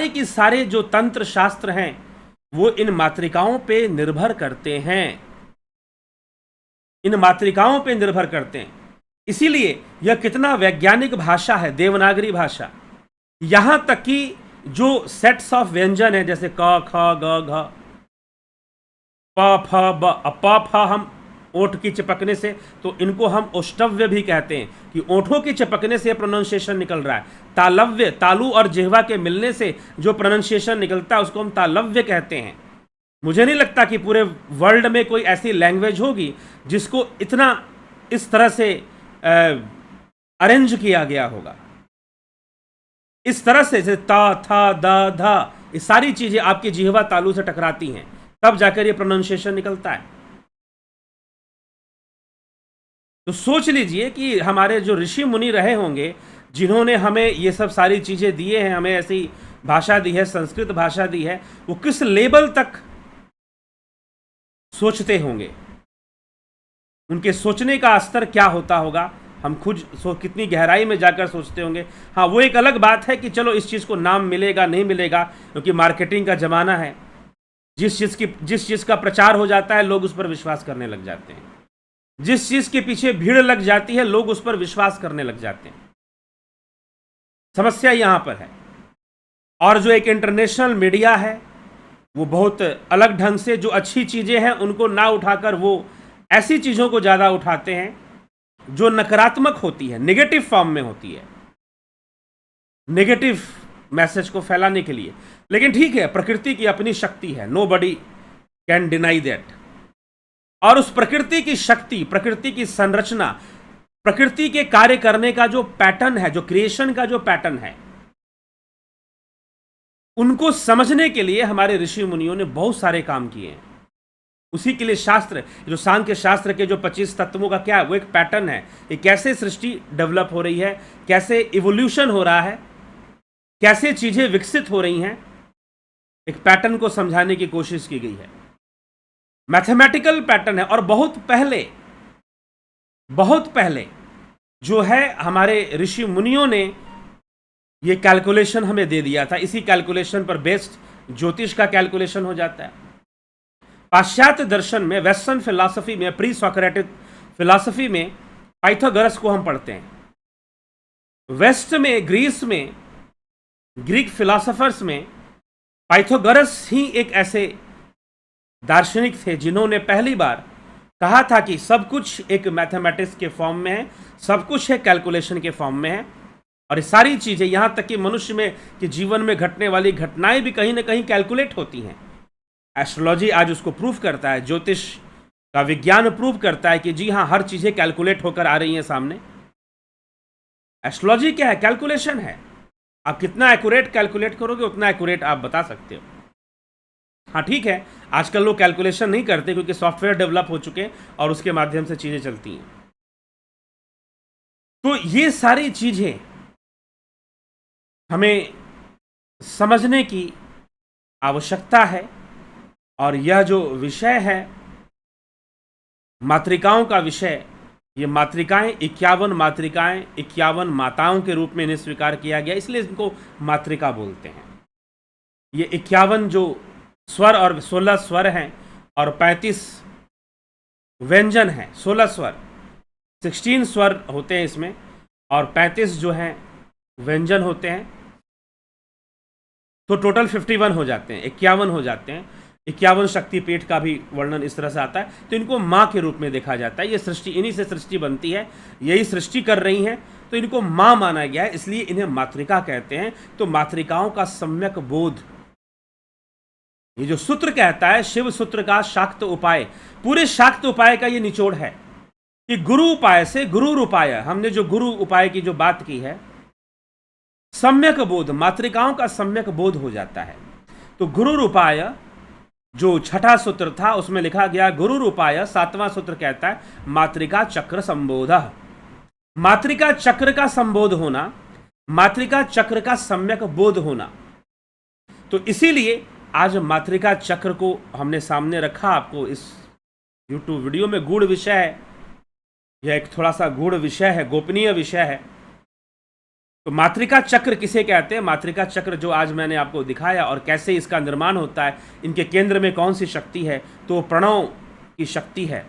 की सारे जो तंत्र शास्त्र हैं वो इन मातृकाओं पे निर्भर करते हैं, इन मातृकाओं पे निर्भर करते हैं। इसीलिए यह कितना वैज्ञानिक भाषा है, देवनागरी भाषा। यहां तक कि जो सेट्स ऑफ व्यंजन है, जैसे क ख ग घ प फ ब, प फ हम ओठ की चिपकने से, तो इनको हम ओष्टव्य भी कहते हैं कि ओठों की चिपकने से प्रोनाउंसिएशन निकल रहा है। तालव्य, तालु और जिह्वा के मिलने से जो प्रोनाउंसिएशन निकलता है उसको हम तालव्य कहते हैं। मुझे नहीं लगता कि पूरे वर्ल्ड में कोई ऐसी लैंग्वेज होगी जिसको इतना इस तरह से अरेंज किया गया होगा। इस तरह से जैसे ता, था, द, धा, ये सारी चीजें आपकी जिह्वा तालु से टकराती हैं, तब जाकर ये प्रोनाउंसिएशन निकलता है। तो सोच लीजिए कि हमारे जो ऋषि मुनि रहे होंगे, जिन्होंने हमें ये सब सारी चीजें दिए हैं, हमें ऐसी भाषा दी है, संस्कृत भाषा दी है, वो किस लेवल तक सोचते होंगे, उनके सोचने का स्तर क्या होता होगा, हम खुद कितनी गहराई में जाकर सोचते होंगे। हाँ, वो एक अलग बात है कि चलो इस चीज़ को नाम मिलेगा नहीं मिलेगा, क्योंकि मार्केटिंग का ज़माना है। जिस चीज़ का प्रचार हो जाता है लोग उस पर विश्वास करने लग जाते हैं, जिस चीज़ के पीछे भीड़ लग जाती है लोग उस पर विश्वास करने लग जाते हैं। समस्या यहाँ पर है। और जो एक इंटरनेशनल मीडिया है वो बहुत अलग ढंग से जो अच्छी चीज़ें हैं उनको ना उठाकर वो ऐसी चीज़ों को ज़्यादा उठाते हैं जो नकारात्मक होती है, नेगेटिव फॉर्म में होती है, नेगेटिव मैसेज को फैलाने के लिए। लेकिन ठीक है, प्रकृति की अपनी शक्ति है, नोबडी कैन डिनाई दैट। और उस प्रकृति की शक्ति, प्रकृति की संरचना, प्रकृति के कार्य करने का जो पैटर्न है, जो क्रिएशन का जो पैटर्न है, उनको समझने के लिए हमारे ऋषि मुनियों ने बहुत सारे काम किए हैं। उसी के लिए शास्त्र, जो सांख्य शास्त्र के जो 25 तत्वों का क्या है, वो एक पैटर्न है। ये कैसे सृष्टि डेवलप हो रही है, कैसे इवोल्यूशन हो रहा है, कैसे चीजें विकसित हो रही हैं, एक पैटर्न को समझाने की कोशिश की गई है। मैथमेटिकल पैटर्न है। और बहुत पहले जो है हमारे ऋषि मुनियों ने ये कैलकुलेशन हमें दे दिया था। इसी कैलकुलेशन पर बेस्ड ज्योतिष का कैलकुलेशन हो जाता है। पाश्चात्य दर्शन में, वेस्टर्न फिलॉसफी में, प्री सोक्रेटिक फिलॉसफी में पाइथागोरस को हम पढ़ते हैं। वेस्ट में, ग्रीस में, ग्रीक फिलॉसफर्स में पाइथागोरस ही एक ऐसे दार्शनिक थे जिन्होंने पहली बार कहा था कि सब कुछ एक मैथमेटिक्स के फॉर्म में है, सब कुछ है कैलकुलेशन के फॉर्म में है। और ये सारी चीजें, यहां तक कि मनुष्य में कि जीवन में घटने वाली घटनाएं भी कहीं ना कहीं कैलकुलेट होती हैं। एस्ट्रोलॉजी आज उसको प्रूव करता है, ज्योतिष का विज्ञान प्रूव करता है कि जी हाँ, हर चीजें कैलकुलेट होकर आ रही हैं सामने। एस्ट्रोलॉजी क्या है? कैलकुलेशन है। आप कितना एक्यूरेट कैलकुलेट करोगे उतना एक्यूरेट आप बता सकते हो। हाँ ठीक है, आजकल लोग कैलकुलेशन नहीं करते क्योंकि सॉफ्टवेयर डेवलप हो चुके हैं और उसके माध्यम से चीजें चलती हैं। तो ये सारी चीजें हमें समझने की आवश्यकता है। और यह जो विषय है मातृकाओं का विषय, ये मातृकाएं 51 मातृकाएं 51 माताओं के रूप में इन्हें स्वीकार किया गया, इसलिए इनको मातृका बोलते हैं। ये 51 जो स्वर और 16 स्वर हैं और 35 व्यंजन हैं। 16 स्वर, 16 स्वर होते हैं इसमें और 35 जो हैं व्यंजन होते हैं। तो टोटल 51 हो जाते हैं, 51 हो जाते हैं। 51 शक्तिपीठ का भी वर्णन इस तरह से आता है। तो इनको माँ के रूप में देखा जाता है। ये सृष्टि, इन्हीं से सृष्टि बनती है, यही सृष्टि कर रही हैं, तो इनको माँ माना गया है, इसलिए इन्हें मातृका कहते हैं। तो मातृकाओं का सम्यक बोध, ये जो सूत्र कहता है शिव सूत्र का शाक्त उपाय, पूरे शाक्त उपाय का ये निचोड़ है। कि गुरु उपाय से गुरु उपाय, हमने जो गुरु उपाय की जो बात की है, सम्यक बोध, मातृकाओं का सम्यक बोध हो जाता है। तो गुरु उपाय जो छठा सूत्र था उसमें लिखा गया गुरु उपाय, सातवां सूत्र कहता है मातृका चक्र संबोध। मातृका चक्र का संबोध होना, मातृका चक्र का सम्यक बोध होना। तो इसीलिए आज मातृका चक्र को हमने सामने रखा आपको इस YouTube वीडियो में। गूढ़ विषय है यह, एक थोड़ा सा गूढ़ विषय है, गोपनीय विषय है। तो मातृका चक्र किसे कहते हैं? मातृका चक्र जो आज मैंने आपको दिखाया और कैसे इसका निर्माण होता है, इनके केंद्र में कौन सी शक्ति है, तो प्रणव की शक्ति है,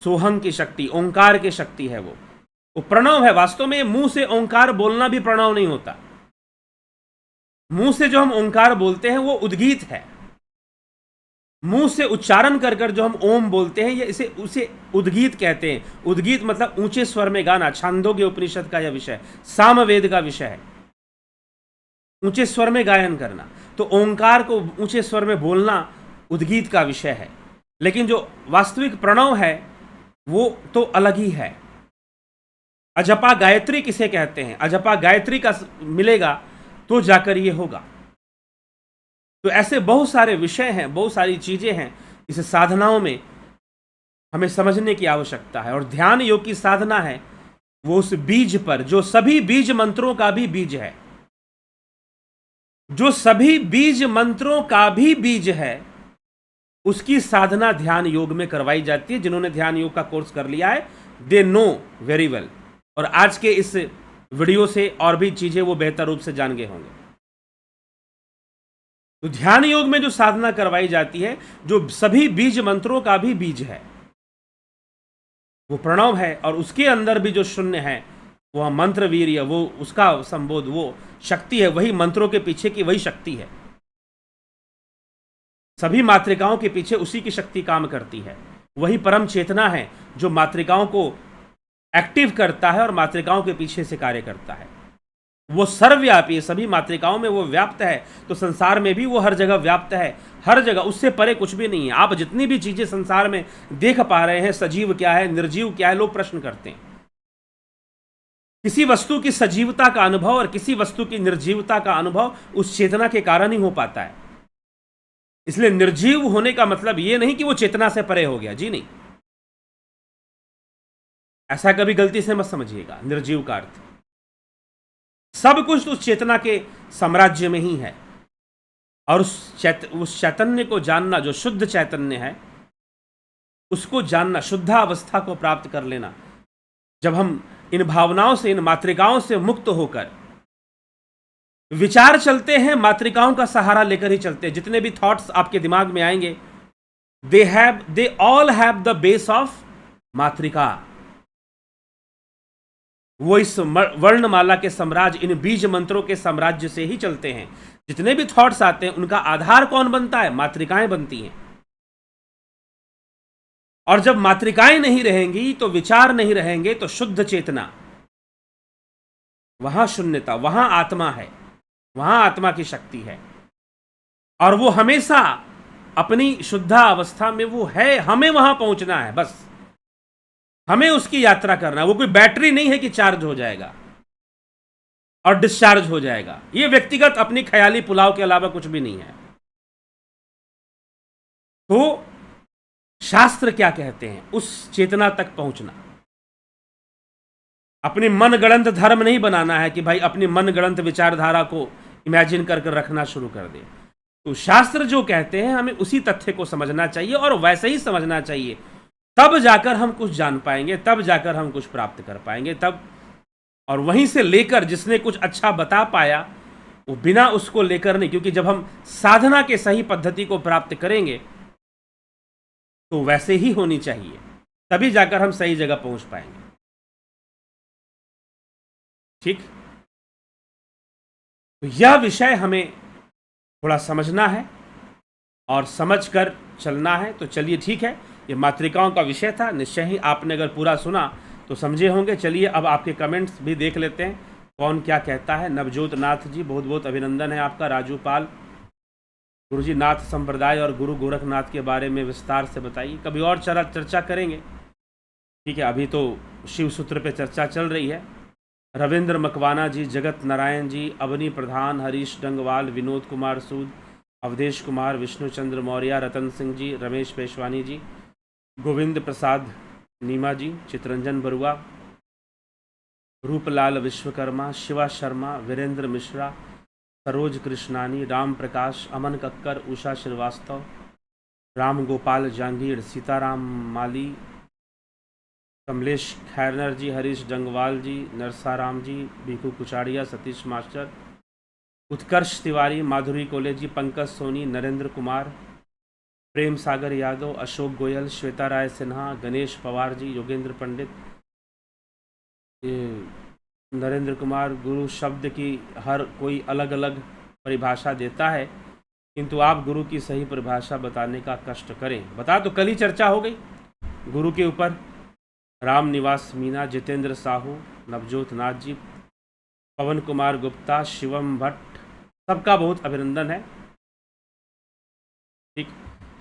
सोहंग की शक्ति, ओंकार की शक्ति है। वो प्रणव है। वास्तव में मुंह से ओंकार बोलना भी प्रणव नहीं होता। मुंह से जो हम ओंकार बोलते हैं वो उद्गीत है। मुंह से उच्चारण कर कर जो हम ओम बोलते हैं, ये उसे उद्गीत कहते हैं। उद्गीत मतलब ऊंचे स्वर में गाना। छांदोग्य उपनिषद का यह विषय, सामवेद का विषय है, ऊंचे स्वर में गायन करना। तो ओंकार को ऊंचे स्वर में बोलना उद्गीत का विषय है। लेकिन जो वास्तविक प्रणव है वो तो अलग ही है। अजपा गायत्री किसे कहते हैं? अजपा गायत्री का मिलेगा तो जाकर ये होगा। तो ऐसे बहुत सारे विषय हैं, बहुत सारी चीजें हैं इस साधनाओं में हमें समझने की आवश्यकता है। और ध्यान योग की साधना है वो उस बीज पर, जो सभी बीज मंत्रों का भी बीज है, जो सभी बीज मंत्रों का भी बीज है, उसकी साधना ध्यान योग में करवाई जाती है। जिन्होंने ध्यान योग का कोर्स कर लिया है दे नो वेरी वेल। और आज के इस वीडियो से और भी चीजें वो बेहतर रूप से जान गए होंगे। तो ध्यान योग में जो साधना करवाई जाती है, जो सभी बीज मंत्रों का भी बीज है, वो प्रणव है। और उसके अंदर भी जो शून्य है वह मंत्र वीर्य, वो उसका संबोध, वो शक्ति है, वही मंत्रों के पीछे की वही शक्ति है। सभी मातृकाओं के पीछे उसी की शक्ति काम करती है। वही परम चेतना है जो मातृकाओं को एक्टिव करता है और मातृकाओं के पीछे से कार्य करता है। वो सर्वव्यापी है, सभी मातृकाओं में वो व्याप्त है। तो संसार में भी वो हर जगह व्याप्त है, हर जगह। उससे परे कुछ भी नहीं है। आप जितनी भी चीजें संसार में देख पा रहे हैं, सजीव क्या है, निर्जीव क्या है, लोग प्रश्न करते हैं। किसी वस्तु की सजीवता का अनुभव और किसी वस्तु की निर्जीवता का अनुभव उस चेतना के कारण ही हो पाता है। इसलिए निर्जीव होने का मतलब ये नहीं कि वो चेतना से परे हो गया, जी नहीं, ऐसा कभी गलती से मत समझिएगा। निर्जीव का अर्थ सब कुछ उस चेतना के साम्राज्य में ही है। और उस चैतन्य को जानना, जो शुद्ध चैतन्य है, उसको जानना, शुद्धावस्था को प्राप्त कर लेना। जब हम इन भावनाओं से, इन मातृकाओं से मुक्त होकर विचार चलते हैं, मातृकाओं का सहारा लेकर ही चलते हैं। जितने भी थॉट्स आपके दिमाग में आएंगे, they all have the base of मातृका। वो इस वर्णमाला के साम्राज्य, इन बीज मंत्रों के साम्राज्य से ही चलते हैं। जितने भी थॉट्स आते हैं उनका आधार कौन बनता है? मातृकाएं बनती हैं। और जब मातृकाएं नहीं रहेंगी तो विचार नहीं रहेंगे, तो शुद्ध चेतना, वहां शून्यता, वहां आत्मा है, वहां आत्मा की शक्ति है। और वो हमेशा अपनी शुद्धा अवस्था में वो है। हमें वहां पहुंचना है, बस हमें उसकी यात्रा करना है। वो कोई बैटरी नहीं है कि चार्ज हो जाएगा और डिस्चार्ज हो जाएगा। ये व्यक्तिगत अपनी ख्याली पुलाव के अलावा कुछ भी नहीं है। तो शास्त्र क्या कहते हैं? उस चेतना तक पहुंचना। अपनी मनगढ़ंत धर्म नहीं बनाना है कि भाई अपनी मनगढ़ंत विचारधारा को इमेजिन करके रखना शुरू कर दे। तो शास्त्र जो कहते हैं हमें उसी तथ्य को समझना चाहिए और वैसे ही समझना चाहिए। तब जाकर हम कुछ जान पाएंगे, तब जाकर हम कुछ प्राप्त कर पाएंगे, तब। और वहीं से लेकर जिसने कुछ अच्छा बता पाया, वो बिना उसको लेकर नहीं। क्योंकि जब हम साधना के सही पद्धति को प्राप्त करेंगे तो वैसे ही होनी चाहिए, तभी जाकर हम सही जगह पहुंच पाएंगे। ठीक? तो यह विषय हमें थोड़ा समझना है और समझकर चलना है। तो चलिए, ठीक है, ये मातृकाओं का विषय था। निश्चय ही आपने अगर पूरा सुना तो समझे होंगे। चलिए अब आपके कमेंट्स भी देख लेते हैं, कौन क्या कहता है। नवजोत नाथ जी, बहुत बहुत अभिनंदन है आपका। राजू पाल, गुरुजी नाथ संप्रदाय और गुरु गोरखनाथ के बारे में विस्तार से बताइए। कभी और चर्चा करेंगे। ठीक है, अभी तो शिव सूत्र पे चर्चा चल रही है। रविंद्र मकवाना जी, जगत नारायण जी, अवनी प्रधान, हरीश डंगवाल, विनोद कुमार सूद, अवधेश कुमार, विष्णुचंद्र मौर्य, रतन सिंह जी, रमेश पेशवानी जी, गोविंद प्रसाद नीमा जी, चितरंजन बरुआ, रूपलाल विश्वकर्मा, शिवा शर्मा, वीरेंद्र मिश्रा, सरोज कृष्णानी, राम प्रकाश, अमन कक्कर, उषा श्रीवास्तव, राम गोपाल जांगीर, सीताराम माली, कमलेश खैरनर जी, हरीश डंगवाल जी, नरसाराम जी, भिखू कुचाड़िया, सतीश मास्टर, उत्कर्ष तिवारी, माधुरी कोले जी, पंकज सोनी, नरेंद्र कुमार, प्रेम सागर यादव, अशोक गोयल, श्वेता राय सिन्हा, गणेश पवार जी, योगेंद्र पंडित, नरेंद्र कुमार। गुरु शब्द की हर कोई अलग अलग परिभाषा देता है, किंतु आप गुरु की सही परिभाषा बताने का कष्ट करें। बता तो कल ही चर्चा हो गई गुरु के ऊपर। राम निवास मीना, जितेंद्र साहू, नवजोत नाथ जी, पवन कुमार गुप्ता, शिवम भट्ट, सबका बहुत अभिनंदन है। ठीक,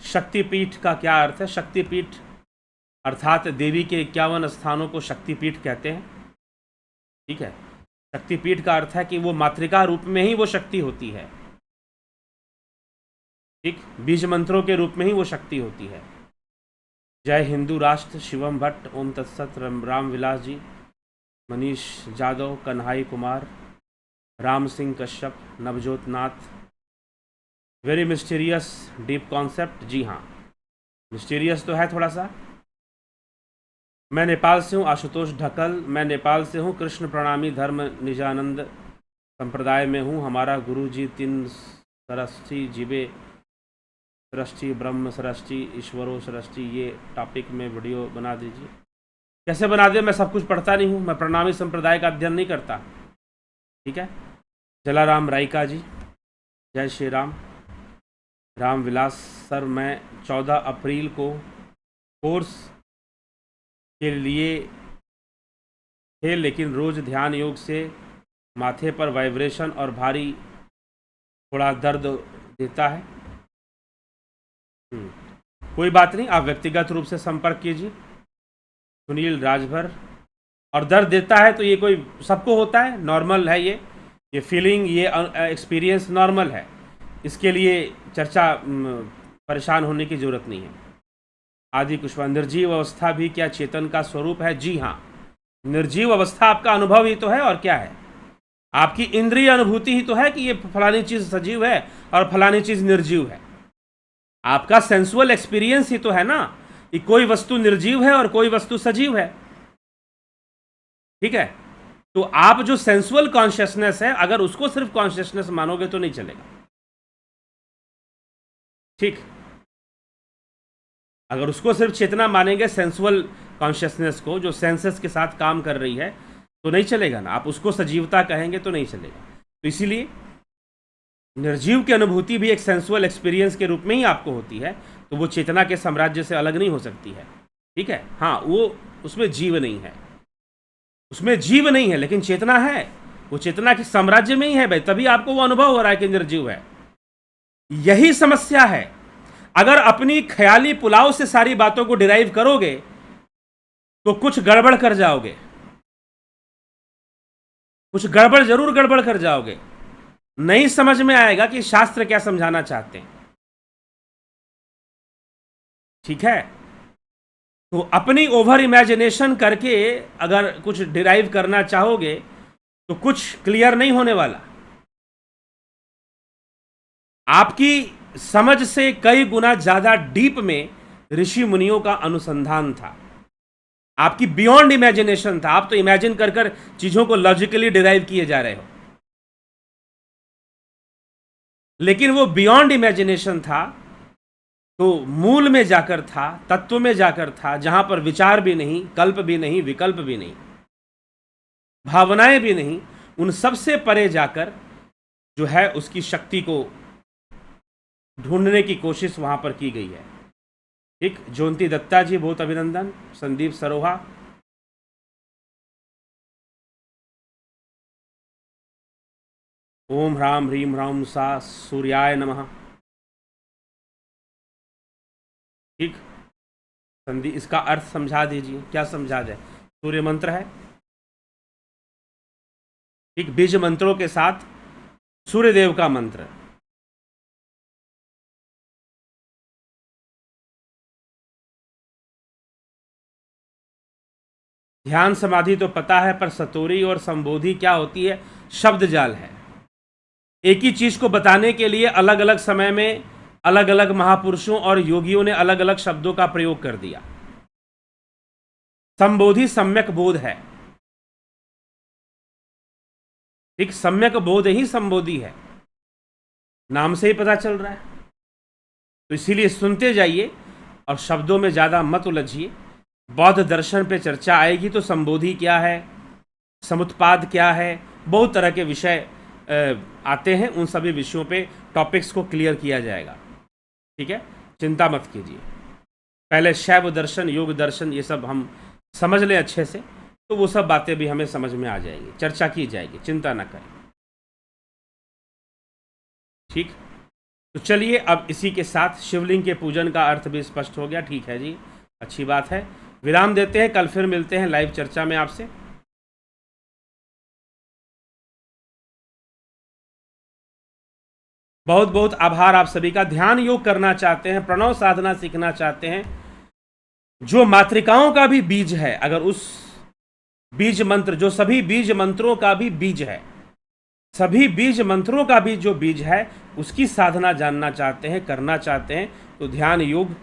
शक्तिपीठ का क्या अर्थ है? शक्तिपीठ अर्थात देवी के 51 स्थानों को शक्तिपीठ कहते हैं। ठीक है, शक्तिपीठ का अर्थ है कि वो मातृका रूप में ही वो शक्ति होती है। ठीक, बीज मंत्रों के रूप में ही वो शक्ति होती है। जय हिंदू राष्ट्र, Shivam Bhatt, Om Tatsat, Ram Vilas ji, Manish Jadav, Kanhai Kumar, Ram Singh Kashyap, Navjot Nath. Very mysterious deep concept. जी हाँ, मिस्टीरियस तो है थोड़ा सा। मैं नेपाल से हूँ, आशुतोष ढकल। मैं नेपाल से हूँ, कृष्ण प्रणामी धर्म निजानंद संप्रदाय में हूँ। हमारा गुरु जी 3 सरष्टि जीवे सृष्टि, ब्रह्म सृष्टि, ईश्वरो सृष्टि, ये टॉपिक में वीडियो बना दीजिए। कैसे बना दे? मैं सब कुछ पढ़ता नहीं हूँ, मैं प्रणामी संप्रदाय का अध्ययन नहीं करता। ठीक है, जलाराम रायका जी, जय श्री राम। राम विलास सर, मैं 14 अप्रैल को कोर्स के लिए थे, लेकिन रोज़ ध्यान योग से माथे पर वाइब्रेशन और भारी थोड़ा दर्द देता है। कोई बात नहीं, आप व्यक्तिगत रूप से संपर्क कीजिए। सुनील राजभर, और दर्द देता है तो ये कोई सबको होता है, नॉर्मल है ये फीलिंग, ये एक्सपीरियंस नॉर्मल है। इसके लिए चर्चा परेशान होने की ज़रूरत नहीं है। आदि कुशवाहा, निर्जीव अवस्था भी क्या चेतन का स्वरूप है? जी हाँ, निर्जीव अवस्था आपका अनुभव ही तो है, और क्या है? आपकी इंद्रिय अनुभूति ही तो है कि ये फलानी चीज़ सजीव है और फलानी चीज़ निर्जीव है। आपका सेंसुअल एक्सपीरियंस ही तो है ना कि कोई वस्तु निर्जीव है और कोई वस्तु सजीव है। ठीक है, तो आप जो सेंसुअल कॉन्शियसनेस है, अगर उसको सिर्फ कॉन्शियसनेस मानोगे तो नहीं चलेगा। ठीक, अगर उसको सिर्फ चेतना मानेंगे, सेंसुअल कॉन्शियसनेस को जो सेंसेस के साथ काम कर रही है, तो नहीं चलेगा ना। आप उसको सजीवता कहेंगे तो नहीं चलेगा। तो इसीलिए निर्जीव की अनुभूति भी एक सेंसुअल एक्सपीरियंस के रूप में ही आपको होती है, तो वो चेतना के साम्राज्य से अलग नहीं हो सकती है। ठीक है, हाँ, वो उसमें जीव नहीं है, उसमें जीव नहीं है, लेकिन चेतना है, वो चेतना के साम्राज्य में ही है भाई, तभी आपको वो अनुभव हो रहा है कि निर्जीव है। यही समस्या है। अगर अपनी ख्याली पुलाव से सारी बातों को डिराइव करोगे तो कुछ गड़बड़ कर जाओगे, कुछ गड़बड़ जरूर गड़बड़ कर जाओगे। नहीं समझ में आएगा कि शास्त्र क्या समझाना चाहते हैं। ठीक है, तो अपनी ओवर इमेजिनेशन करके अगर कुछ डिराइव करना चाहोगे तो कुछ क्लियर नहीं होने वाला। आपकी समझ से कई गुना ज्यादा डीप में ऋषि मुनियों का अनुसंधान था। आपकी बियॉन्ड इमेजिनेशन था। आप तो इमेजिन कर कर चीजों को लॉजिकली डिराइव किए जा रहे हो, लेकिन वो बियॉन्ड इमेजिनेशन था, तो मूल में जाकर था, तत्व में जाकर था, जहां पर विचार भी नहीं, कल्प भी नहीं, विकल्प भी नहीं, भावनाएं भी नहीं। उन सब से परे जाकर जो है उसकी शक्ति को ढूंढने की कोशिश वहां पर की गई है। ठीक, ज्योति दत्ता जी, बहुत अभिनंदन। संदीप सरोहा, ओम ह्राम ह्रीम ह्राम सा सूर्याय नमः। ठीक, संधि, इसका अर्थ समझा दीजिए, क्या समझा जाए? सूर्य मंत्र है, ठीक, बीज मंत्रों के साथ सूर्यदेव का मंत्र। ध्यान समाधि तो पता है, पर सतोरी और संबोधि क्या होती है? शब्द जाल है। एक ही चीज को बताने के लिए अलग अलग समय में अलग अलग महापुरुषों और योगियों ने अलग अलग शब्दों का प्रयोग कर दिया। संबोधि सम्यक बोध है, एक सम्यक बोध ही संबोधि है, नाम से ही पता चल रहा है। तो इसीलिए सुनते जाइए और शब्दों में ज्यादा मत उलझिए। बौद्ध दर्शन पे चर्चा आएगी तो संबोधि क्या है, समुत्पाद क्या है, बहुत तरह के विषय आते हैं। उन सभी विषयों पे टॉपिक्स को क्लियर किया जाएगा, ठीक है, चिंता मत कीजिए। पहले शैव दर्शन, योग दर्शन, ये सब हम समझ लें अच्छे से, तो वो सब बातें भी हमें समझ में आ जाएगी, चर्चा की जाएगी, चिंता ना करें, ठीक। तो चलिए, अब इसी के साथ शिवलिंग के पूजन का अर्थ भी स्पष्ट हो गया, ठीक है जी, अच्छी बात है। विराम देते हैं, कल फिर मिलते हैं लाइव चर्चा में आपसे। बहुत बहुत आभार आप सभी का। ध्यान योग करना चाहते हैं, प्रणव साधना सीखना चाहते हैं, जो मातृकाओं का भी बीज है, अगर उस बीज मंत्र, जो सभी बीज मंत्रों का भी बीज है, सभी बीज मंत्रों का भी जो बीज है, उसकी साधना जानना चाहते हैं, करना चाहते हैं, तो ध्यान योग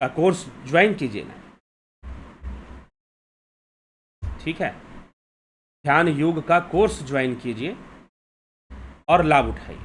का कोर्स ज्वाइन कीजिए ना, ठीक है। ध्यान योग का कोर्स ज्वाइन कीजिए और लाभ उठाइए।